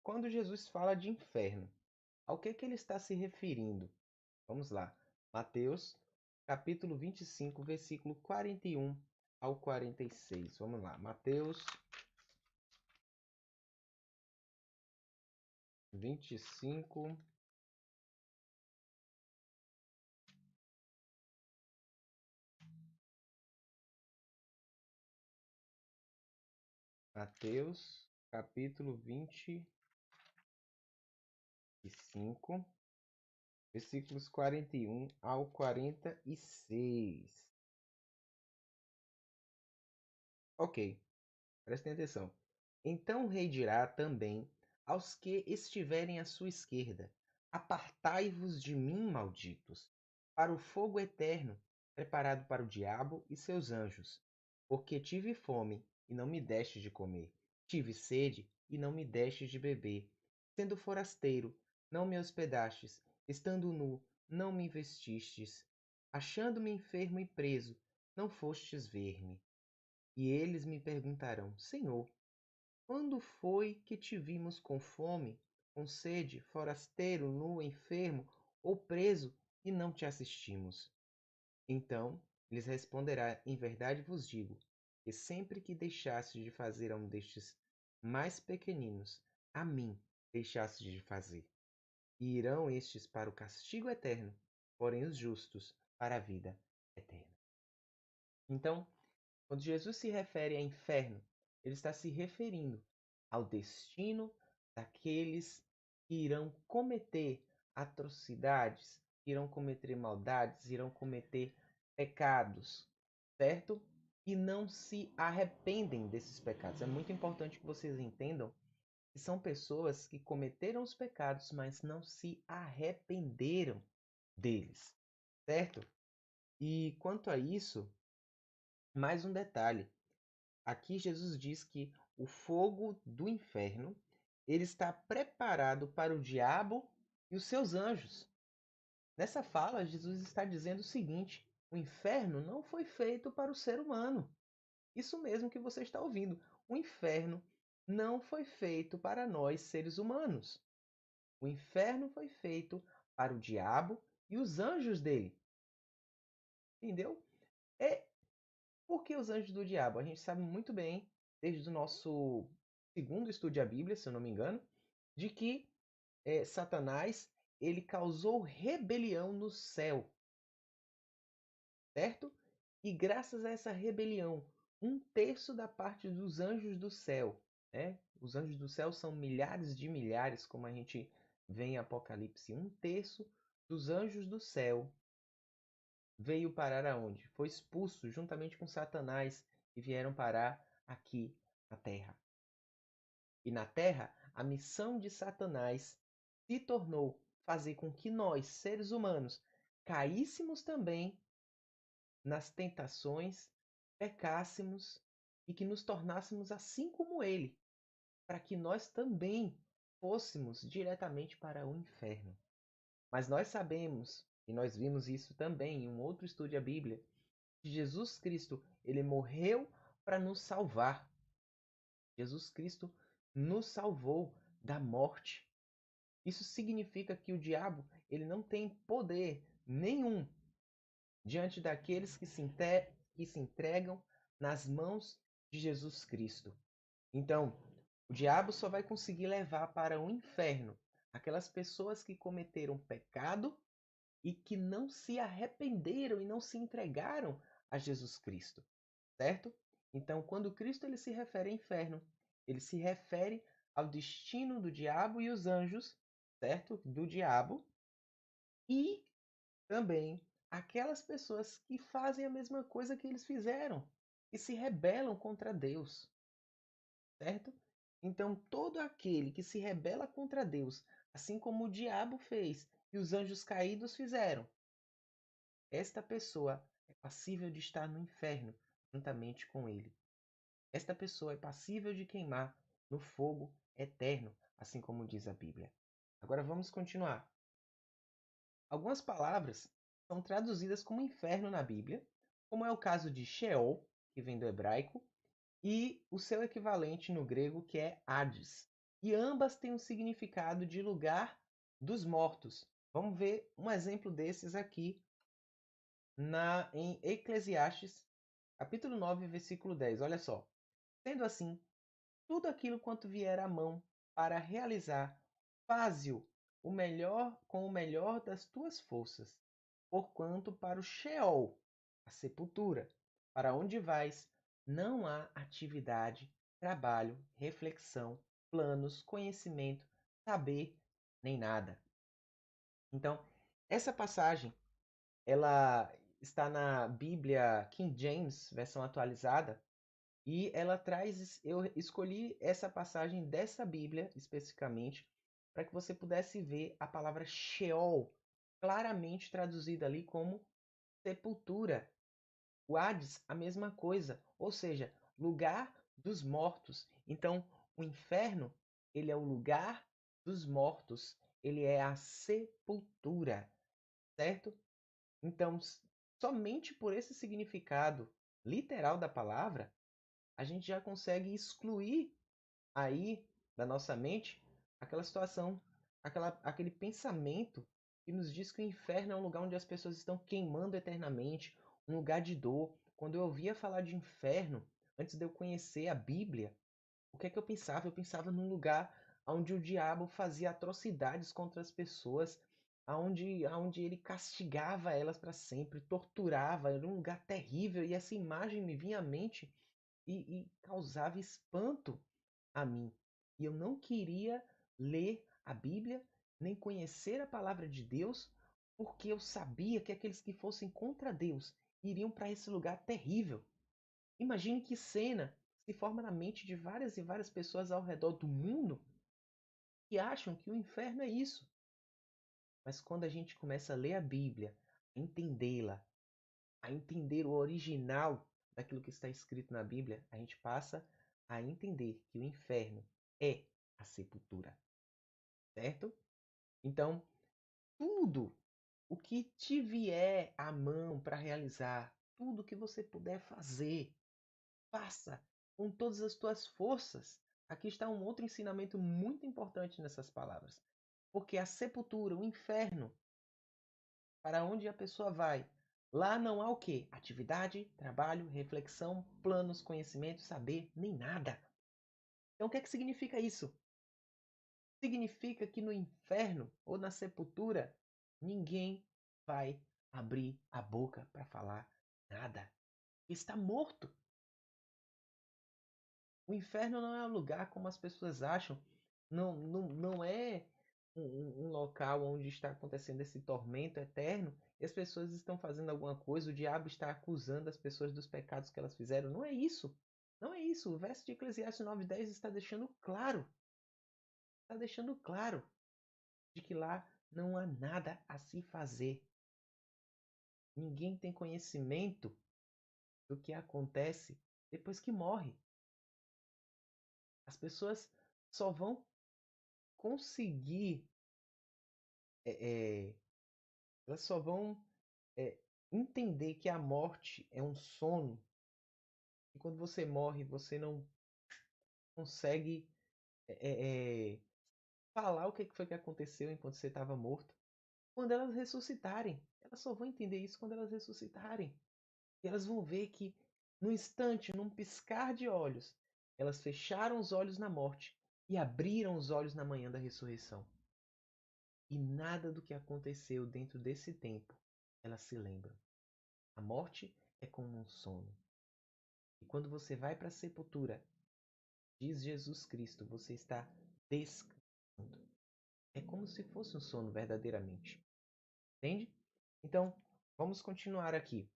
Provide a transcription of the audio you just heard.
quando Jesus fala de inferno, ao que ele está se referindo? Vamos lá. Mateus, capítulo 25, versículo 41 ao 46. Vamos lá. Vinte e cinco, Mateus, capítulo 25, versículos 41 ao 46. Ok, prestem atenção. Então o rei dirá também aos que estiverem à sua esquerda: Apartai-vos de mim, malditos, para o fogo eterno, preparado para o diabo e seus anjos. Porque tive fome e não me deste de comer, tive sede e não me deste de beber. Sendo forasteiro, não me hospedastes, estando nu, não me vestistes, achando-me enfermo e preso, não fostes ver-me. E eles me perguntarão: Senhor, quando foi que te vimos com fome, com sede, forasteiro, nu, enfermo ou preso, e não te assistimos? Então lhes responderá: Em verdade vos digo, que sempre que deixastes de fazer a um destes mais pequeninos, a mim deixastes de fazer. E irão estes para o castigo eterno, porém os justos para a vida eterna. Então, quando Jesus se refere a inferno, ele está se referindo ao destino daqueles que irão cometer atrocidades, irão cometer maldades, irão cometer pecados, certo? E não se arrependem desses pecados. É muito importante que vocês entendam que são pessoas que cometeram os pecados, mas não se arrependeram deles, certo? E quanto a isso, mais um detalhe. Aqui Jesus diz que o fogo do inferno ele está preparado para o diabo e os seus anjos. Nessa fala, Jesus está dizendo o seguinte: o inferno não foi feito para o ser humano. Isso mesmo que você está ouvindo. O inferno não foi feito para nós, seres humanos. O inferno foi feito para o diabo e os anjos dele. Entendeu? É Por que os anjos do diabo? A gente sabe muito bem, desde o nosso segundo estudo da Bíblia, se eu não me engano, de que Satanás ele causou rebelião no céu, certo? E graças a essa rebelião, um terço da parte dos anjos do céu, né? Os anjos do céu são milhares de milhares, como a gente vê em Apocalipse. Um terço dos anjos do céu veio parar aonde? Foi expulso juntamente com Satanás e vieram parar aqui na Terra. E na Terra, a missão de Satanás se tornou fazer com que nós, seres humanos, caíssemos também nas tentações, pecássemos e que nos tornássemos assim como ele, para que nós também fôssemos diretamente para o inferno. Mas nós sabemos, e nós vimos isso também em um outro estudo da Bíblia, que Jesus Cristo, ele morreu para nos salvar. Jesus Cristo nos salvou da morte. Isso significa que o diabo, ele não tem poder nenhum diante daqueles que se entregam nas mãos de Jesus Cristo. Então, o diabo só vai conseguir levar para o inferno aquelas pessoas que cometeram pecado e que não se arrependeram e não se entregaram a Jesus Cristo, certo? Então, quando Cristo ele se refere a inferno, ele se refere ao destino do diabo e os anjos, certo? Do diabo e também aquelas pessoas que fazem a mesma coisa que eles fizeram e se rebelam contra Deus, certo? Então, todo aquele que se rebela contra Deus, assim como o diabo fez e os anjos caídos fizeram, esta pessoa é passível de estar no inferno juntamente com ele. Esta pessoa é passível de queimar no fogo eterno, assim como diz a Bíblia. Agora vamos continuar. Algumas palavras são traduzidas como inferno na Bíblia, como é o caso de Sheol, que vem do hebraico, e o seu equivalente no grego, que é Hades. e ambas têm um significado de lugar dos mortos. Vamos ver um exemplo desses aqui em Eclesiastes, capítulo 9, versículo 10. Olha só. Sendo assim, tudo aquilo quanto vier à mão para realizar, faze-o o melhor com o melhor das tuas forças, porquanto para o Sheol, a sepultura, para onde vais, não há atividade, trabalho, reflexão, planos, conhecimento, saber, nem nada. Então, essa passagem, ela está na Bíblia King James, versão atualizada, e ela traz, eu escolhi essa passagem dessa Bíblia especificamente, para que você pudesse ver a palavra Sheol claramente traduzida ali como sepultura. O Hades, a mesma coisa, ou seja, lugar dos mortos. Então, o inferno, ele é o lugar dos mortos, ele é a sepultura, certo? Então, somente por esse significado literal da palavra, a gente já consegue excluir aí da nossa mente aquela situação, aquele pensamento que nos diz que o inferno é um lugar onde as pessoas estão queimando eternamente, um lugar de dor. Quando eu ouvia falar de inferno, antes de eu conhecer a Bíblia, o que é que eu pensava? Eu pensava num lugar onde o diabo fazia atrocidades contra as pessoas, aonde ele castigava elas para sempre, torturava, era um lugar terrível, e essa imagem me vinha à mente e causava espanto a mim. E eu não queria ler a Bíblia, nem conhecer a palavra de Deus, porque eu sabia que aqueles que fossem contra Deus iriam para esse lugar terrível. Imagine que cena se forma na mente de várias e várias pessoas ao redor do mundo que acham que o inferno é isso. Mas quando a gente começa a ler a Bíblia, a entendê-la, a entender o original daquilo que está escrito na Bíblia, a gente passa a entender que o inferno é a sepultura, certo? Então, tudo o que te vier à mão para realizar, tudo que você puder fazer, faça com todas as tuas forças. Aqui está um outro ensinamento muito importante nessas palavras. Porque a sepultura, o inferno, para onde a pessoa vai, lá não há o quê? Atividade, trabalho, reflexão, planos, conhecimento, saber, nem nada. Então o que é que significa isso? Significa que no inferno ou na sepultura, ninguém vai abrir a boca para falar nada. Está morto. O inferno não é um lugar como as pessoas acham. Não é um local onde está acontecendo esse tormento eterno e as pessoas estão fazendo alguma coisa, o diabo está acusando as pessoas dos pecados que elas fizeram. Não é isso. Não é isso. O verso de Eclesiastes 9:10 está deixando claro. Está deixando claro de que lá não há nada a se fazer. Ninguém tem conhecimento do que acontece depois que morre. As pessoas só vão conseguir, é, é, elas só vão é, entender que a morte é um sono. E quando você morre, você não consegue é, é, falar o que foi que aconteceu enquanto você estava morto. Quando elas ressuscitarem, elas só vão entender isso quando elas ressuscitarem. E elas vão ver que, num instante, num piscar de olhos, elas fecharam os olhos na morte e abriram os olhos na manhã da ressurreição. E nada do que aconteceu dentro desse tempo elas se lembram. A morte é como um sono. E quando você vai para a sepultura, diz Jesus Cristo, você está descansando. É como se fosse um sono verdadeiramente. Entende? Então, vamos continuar aqui.